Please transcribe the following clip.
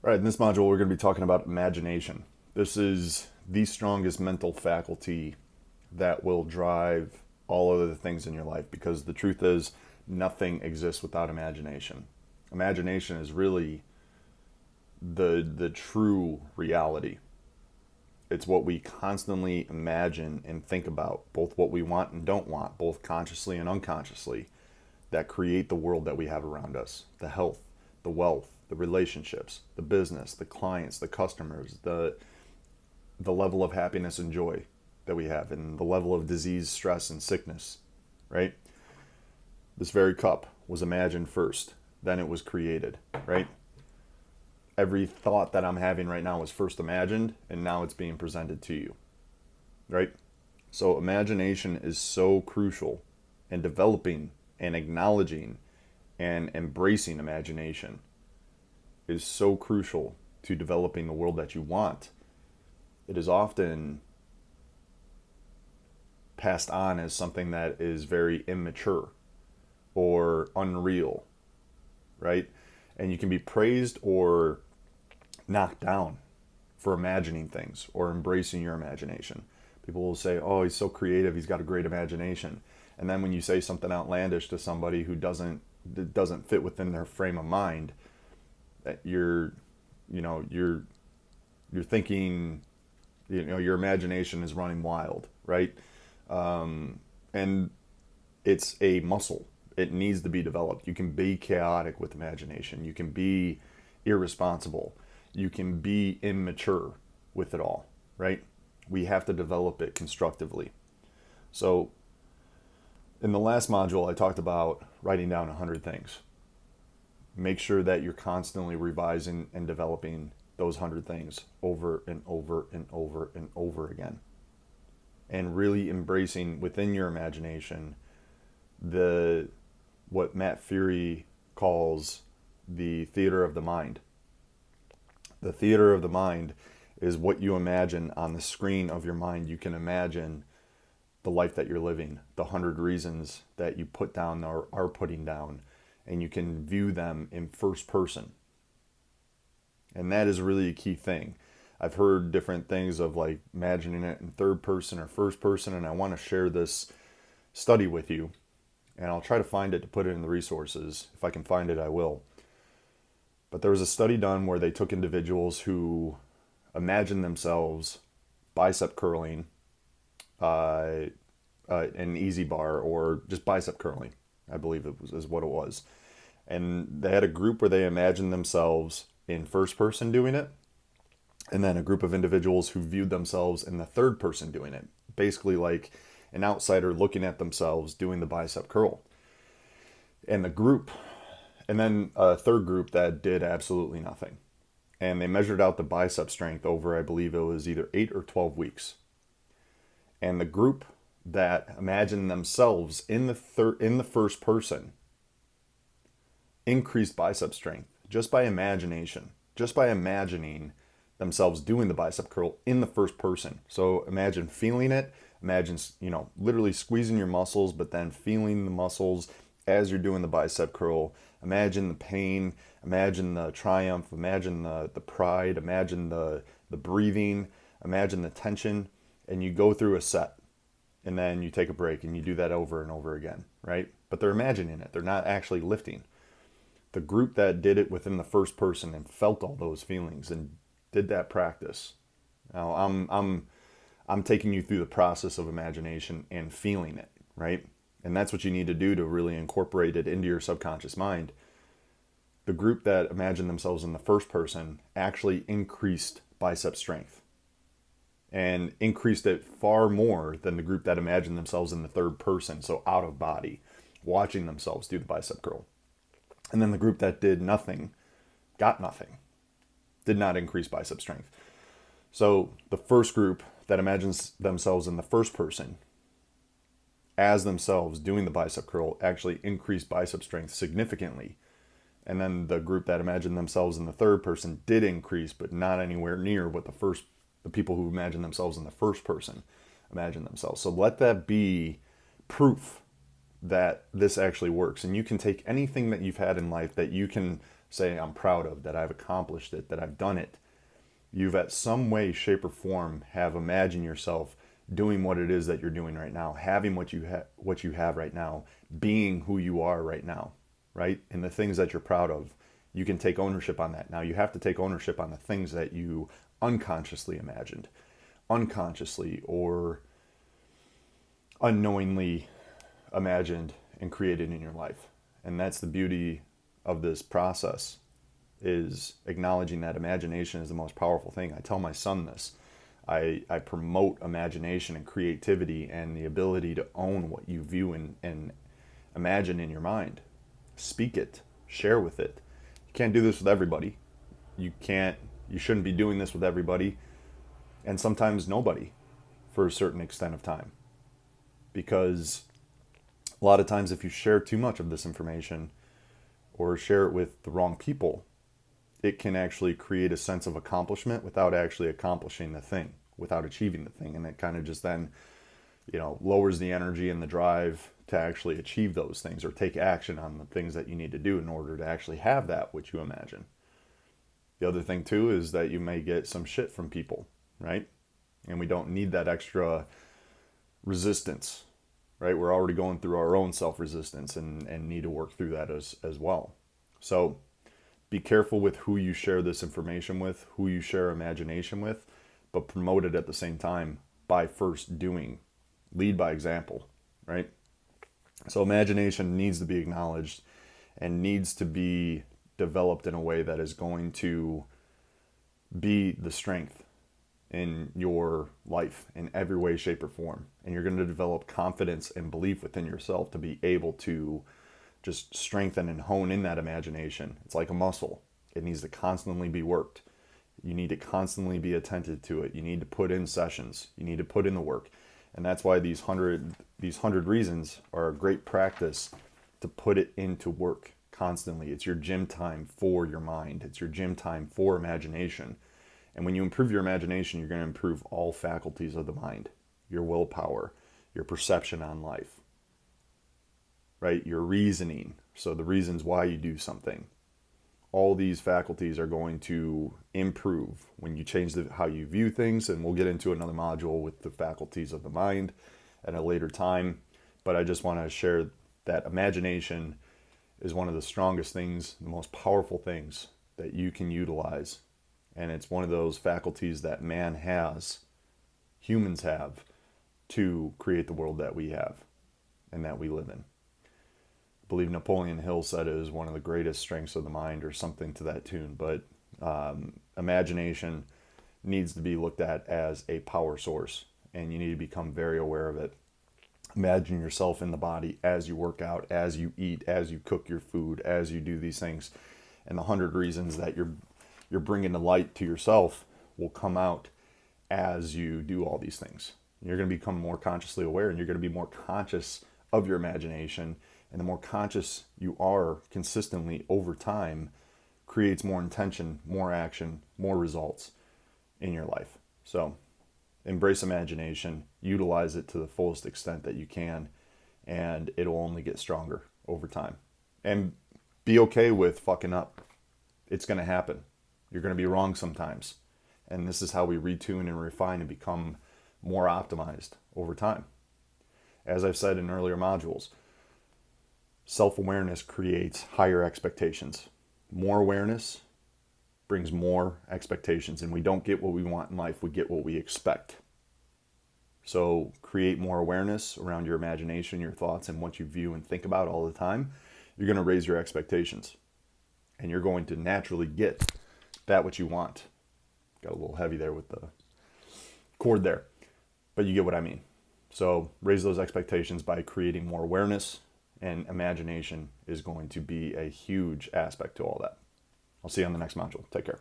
All right, in this module, we're going to be talking about imagination. This is the strongest mental faculty that will drive all other things in your life because the truth is, nothing exists without imagination. Imagination is really the true reality. It's what we constantly imagine and think about, both what we want and don't want, both consciously and unconsciously, that create the world that we have around us. The health, the wealth, the relationships, the business, the clients, the customers, the level of happiness and joy that we have, and the level of disease, stress, and sickness, right? This very cup was imagined first, then it was created, right? Every thought that I'm having right now was first imagined, and now it's being presented to you, right? So imagination is so crucial, and developing and acknowledging and embracing imagination is so crucial to developing the world that you want. It is often passed on as something that is very immature or unreal, right? And you can be praised or knocked down for imagining things or embracing your imagination. People will say, oh, he's so creative, he's got a great imagination. And then when you say something outlandish to somebody who doesn't fit within their frame of mind, that you're thinking, your imagination is running wild, right? And it's a muscle. It needs to be developed. You can be chaotic with imagination. You can be irresponsible. You can be immature with it all, right? We have to develop it constructively. So in the last module, I talked about writing down 100 things. Make sure that you're constantly revising and developing those 100 things over and over and over and over again. And really embracing within your imagination what Matt Fury calls the theater of the mind. The theater of the mind is what you imagine on the screen of your mind. You can imagine the life that you're living, the 100 reasons that you put down or are putting down, and you can view them in first person. And that is really a key thing. I've heard different things of like imagining it in third person or first person, and I want to share this study with you. And I'll try to find it to put it in the resources. If I can find it, I will. But there was a study done where they took individuals who imagined themselves bicep curling an easy bar or just bicep curling, I believe is what it was. And they had a group where they imagined themselves in first person doing it, and then a group of individuals who viewed themselves in the third person doing it, basically like an outsider looking at themselves doing the bicep curl. And then a third group that did absolutely nothing. And they measured out the bicep strength over, I believe it was either 8 or 12 weeks. And the group that imagined themselves in the first person increased bicep strength just by imagination, just by imagining themselves doing the bicep curl in the first person. So imagine feeling it, imagine, literally squeezing your muscles, but then feeling the muscles as you're doing the bicep curl. Imagine the pain, imagine the triumph, imagine the pride, imagine the breathing, imagine the tension, and you go through a set. And then you take a break and you do that over and over again, right? But they're imagining it. They're not actually lifting. The group that did it within the first person and felt all those feelings and did that practice. Now I'm taking you through the process of imagination and feeling it, right? And that's what you need to do to really incorporate it into your subconscious mind. The group that imagined themselves in the first person actually increased bicep strength and increased it far more than the group that imagined themselves in the third person, so out of body, watching themselves do the bicep curl. And then the group that did nothing, got nothing, did not increase bicep strength. So the first group that imagines themselves in the first person as themselves doing the bicep curl actually increased bicep strength significantly. And then the group that imagined themselves in the third person did increase, but not anywhere near what the people who imagine themselves in the first person imagine themselves. So let that be proof that this actually works. And you can take anything that you've had in life that you can say I'm proud of, that I've accomplished it, that I've done it. You've at some way, shape, or form have imagined yourself doing what it is that you're doing right now, having what you have right now, being who you are right now, right? And the things that you're proud of, you can take ownership on that. Now you have to take ownership on the things that you unconsciously imagined, unconsciously or unknowingly imagined and created in your life. And that's the beauty of this process, is acknowledging that imagination is the most powerful thing. I tell my son this. I promote imagination and creativity and the ability to own what you view and imagine in your mind. Speak it, share with it. You can't do this with everybody. You shouldn't be doing this with everybody, and sometimes nobody for a certain extent of time. Because a lot of times if you share too much of this information or share it with the wrong people, it can actually create a sense of accomplishment without actually accomplishing the thing, without achieving the thing. And it kind of just then, lowers the energy and the drive to actually achieve those things or take action on the things that you need to do in order to actually have that which you imagine. The other thing too is that you may get some shit from people, right? And we don't need that extra resistance, right? We're already going through our own self-resistance and need to work through that as well. So be careful with who you share this information with, who you share imagination with, but promote it at the same time by first doing. Lead by example, right? So imagination needs to be acknowledged and needs to be developed in a way that is going to be the strength in your life in every way, shape, or form. And you're going to develop confidence and belief within yourself to be able to just strengthen and hone in that imagination. It's like a muscle. It needs to constantly be worked. You need to constantly be attentive to it. You need to put in sessions. You need to put in the work. And that's why these 100 reasons are a great practice to put it into work constantly. It's your gym time for your mind. It's your gym time for imagination. And when you improve your imagination, you're going to improve all faculties of the mind, your willpower, your perception on life, right? Your reasoning. So the reasons why you do something. All these faculties are going to improve when you change how you view things. And we'll get into another module with the faculties of the mind at a later time. But I just want to share that imagination is one of the strongest things, the most powerful things that you can utilize. And it's one of those faculties that man has, humans have, to create the world that we have and that we live in. I believe Napoleon Hill said it was one of the greatest strengths of the mind or something to that tune. But imagination needs to be looked at as a power source, and you need to become very aware of it. Imagine yourself in the body as you work out, as you eat, as you cook your food, as you do these things. And the 100 reasons that you're bringing the light to yourself will come out as you do all these things. You're going to become more consciously aware, and you're going to be more conscious of your imagination. And the more conscious you are consistently over time creates more intention, more action, more results in your life. So embrace imagination, utilize it to the fullest extent that you can, and it'll only get stronger over time. And be okay with fucking up. It's going to happen. You're going to be wrong sometimes. And this is how we retune and refine and become more optimized over time. As I've said in earlier modules, self-awareness creates higher expectations. More awareness brings more expectations, and we don't get what we want in life, we get what we expect. So create more awareness around your imagination, your thoughts, and what you view and think about all the time. You're going to raise your expectations, and you're going to naturally get that what you want. Got a little heavy there with the cord there, but you get what I mean. So raise those expectations by creating more awareness, and imagination is going to be a huge aspect to all that. I'll see you on the next module. Take care.